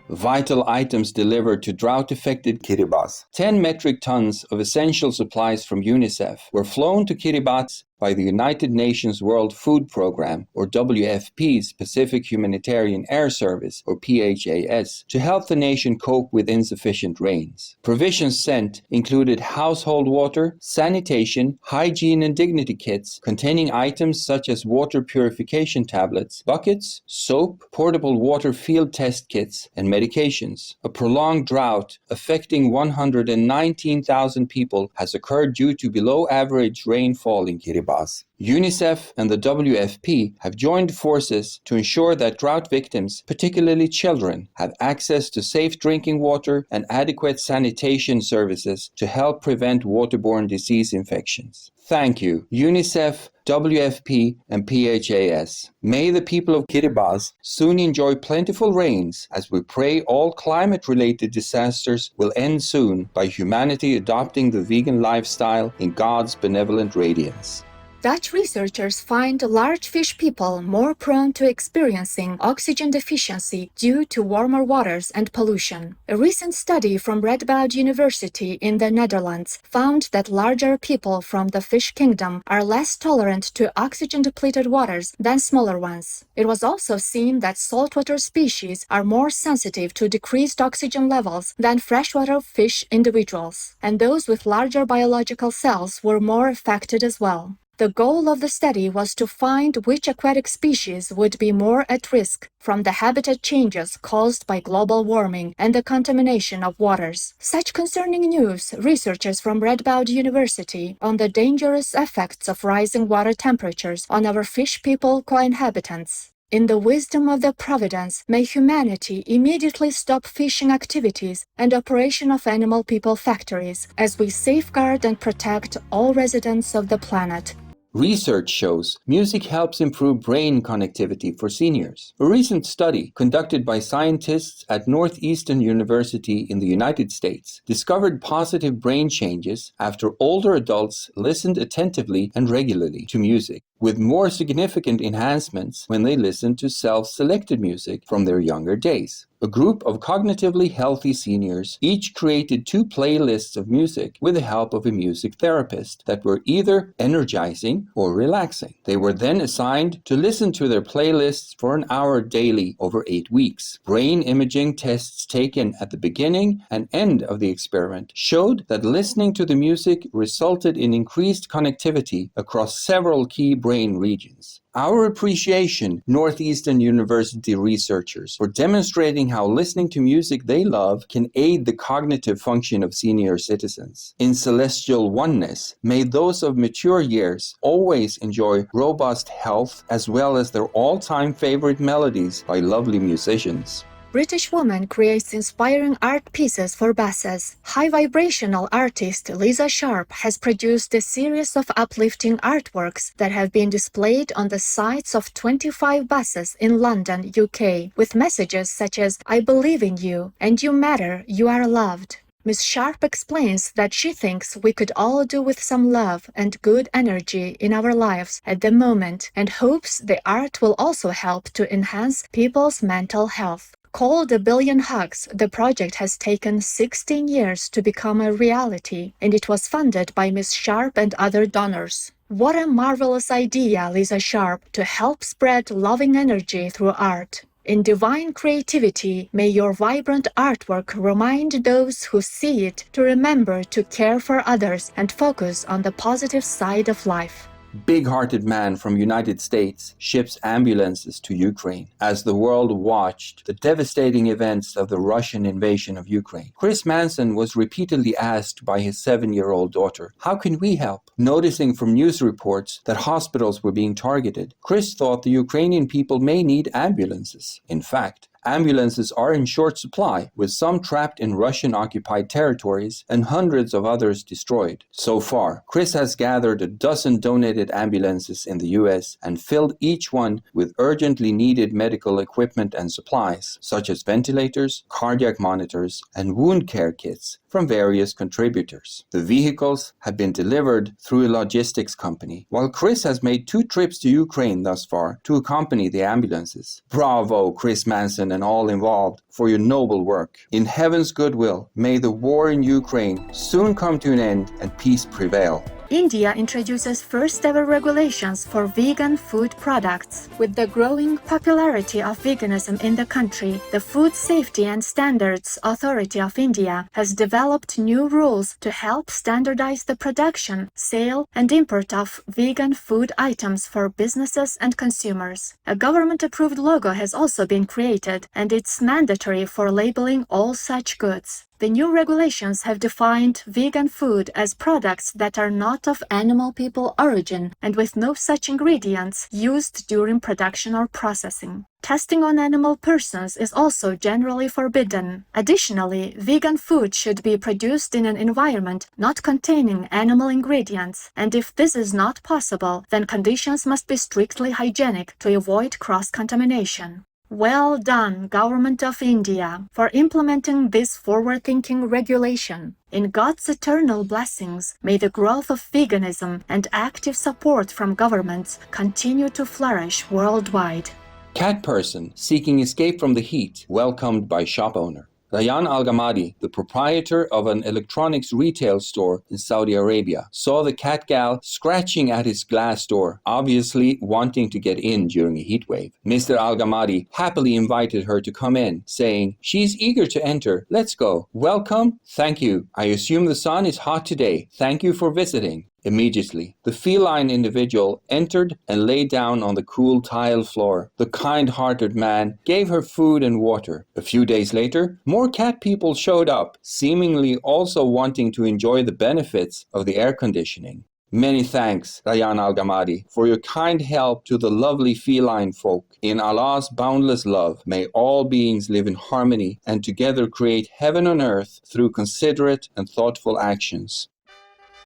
Vital items delivered to drought-affected Kiribati. 10 metric tons of essential supplies from UNICEF were flown to Kiribati by the United Nations World Food Programme, or WFP's Pacific Humanitarian Air Service, or PHAS, to help the nation cope with insufficient rains. Provisions sent included household water, sanitation, hygiene and dignity kits containing items such as water purification tablets, buckets, soap, portable water field test kits, and medications. A prolonged drought affecting 119,000 people has occurred due to below-average rainfall in Kiribati. UNICEF and the WFP have joined forces to ensure that drought victims, particularly children, have access to safe drinking water and adequate sanitation services to help prevent waterborne disease infections. Thank you, UNICEF, WFP, and PHAS. May the people of Kiribati soon enjoy plentiful rains as we pray all climate-related disasters will end soon by humanity adopting the vegan lifestyle in God's benevolent radiance. Dutch researchers find large fish people more prone to experiencing oxygen deficiency due to warmer waters and pollution. A recent study from Radboud University in the Netherlands found that larger people from the fish kingdom are less tolerant to oxygen-depleted waters than smaller ones. It was also seen that saltwater species are more sensitive to decreased oxygen levels than freshwater fish individuals, and those with larger biological cells were more affected as well. The goal of the study was to find which aquatic species would be more at risk from the habitat changes caused by global warming and the contamination of waters. Such concerning news, researchers from Radboud University on the dangerous effects of rising water temperatures on our fish people co-inhabitants. In the wisdom of the Providence, may humanity immediately stop fishing activities and operation of animal people factories as we safeguard and protect all residents of the planet. Research shows music helps improve brain connectivity for seniors. A recent study conducted by scientists at Northeastern University in the United States discovered positive brain changes after older adults listened attentively and regularly to music, with more significant enhancements when they listened to self-selected music from their younger days. A group of cognitively healthy seniors each created 2 playlists of music with the help of a music therapist that were either energizing or relaxing. They were then assigned to listen to their playlists for an hour daily over 8 weeks. Brain imaging tests taken at the beginning and end of the experiment showed that listening to the music resulted in increased connectivity across several key brain regions. Our appreciation, Northeastern University researchers, for demonstrating how listening to music they love can aid the cognitive function of senior citizens. In celestial oneness, may those of mature years always enjoy robust health as well as their all-time favorite melodies by lovely musicians. British woman creates inspiring art pieces for buses. High-vibrational artist Lisa Sharp has produced a series of uplifting artworks that have been displayed on the sides of 25 buses in London, UK, with messages such as "I believe in you" and "You matter, you are loved." Ms. Sharp explains that she thinks we could all do with some love and good energy in our lives at the moment and hopes the art will also help to enhance people's mental health. Called A Billion Hugs, the project has taken 16 years to become a reality, and it was funded by Ms. Sharp and other donors. What a marvelous idea, Lisa Sharp, to help spread loving energy through art. In divine creativity, may your vibrant artwork remind those who see it to remember to care for others and focus on the positive side of life. Big-hearted man from United States ships ambulances to Ukraine as the world watched the devastating events of the Russian invasion of Ukraine. Chris Manson was repeatedly asked by his 7-year-old daughter, "How can we help?" Noticing from news reports that hospitals were being targeted, Chris thought the Ukrainian people may need ambulances. In fact, ambulances are in short supply, with some trapped in Russian-occupied territories and hundreds of others destroyed. So far, Chris has gathered a dozen donated ambulances in the US and filled each one with urgently needed medical equipment and supplies, such as ventilators, cardiac monitors, and wound care kits from various contributors. The vehicles have been delivered through a logistics company, while Chris has made 2 trips to Ukraine thus far to accompany the ambulances. Bravo, Chris Manson and all involved, for your noble work. In heaven's goodwill, may the war in Ukraine soon come to an end and peace prevail. India introduces first-ever regulations for vegan food products. With the growing popularity of veganism in the country, the Food Safety and Standards Authority of India has developed new rules to help standardize the production, sale, and import of vegan food items for businesses and consumers. A government-approved logo has also been created, and it's mandatory for labeling all such goods. The new regulations have defined vegan food as products that are not of animal-people origin and with no such ingredients used during production or processing. Testing on animal persons is also generally forbidden. Additionally, vegan food should be produced in an environment not containing animal ingredients, and if this is not possible, then conditions must be strictly hygienic to avoid cross-contamination. Well done, Government of India, for implementing this forward-thinking regulation. In God's eternal blessings, may the growth of veganism and active support from governments continue to flourish worldwide. Cat person seeking escape from the heat, welcomed by shop owner. Rayan Al-Ghamadi, the proprietor of an electronics retail store in Saudi Arabia, saw the cat gal scratching at his glass door, obviously wanting to get in during a heat wave. Mr. Al-Ghamadi happily invited her to come in, saying, "She's eager to enter. Let's go. Welcome? Thank you. I assume the sun is hot today. Thank you for visiting." Immediately, the feline individual entered and lay down on the cool tile floor. The kind-hearted man gave her food and water. A few days later, more cat people showed up, seemingly also wanting to enjoy the benefits of the air conditioning. Many thanks, Rayan Al-Ghamadi, for your kind help to the lovely feline folk. In Allah's boundless love, may all beings live in harmony and together create heaven on earth through considerate and thoughtful actions.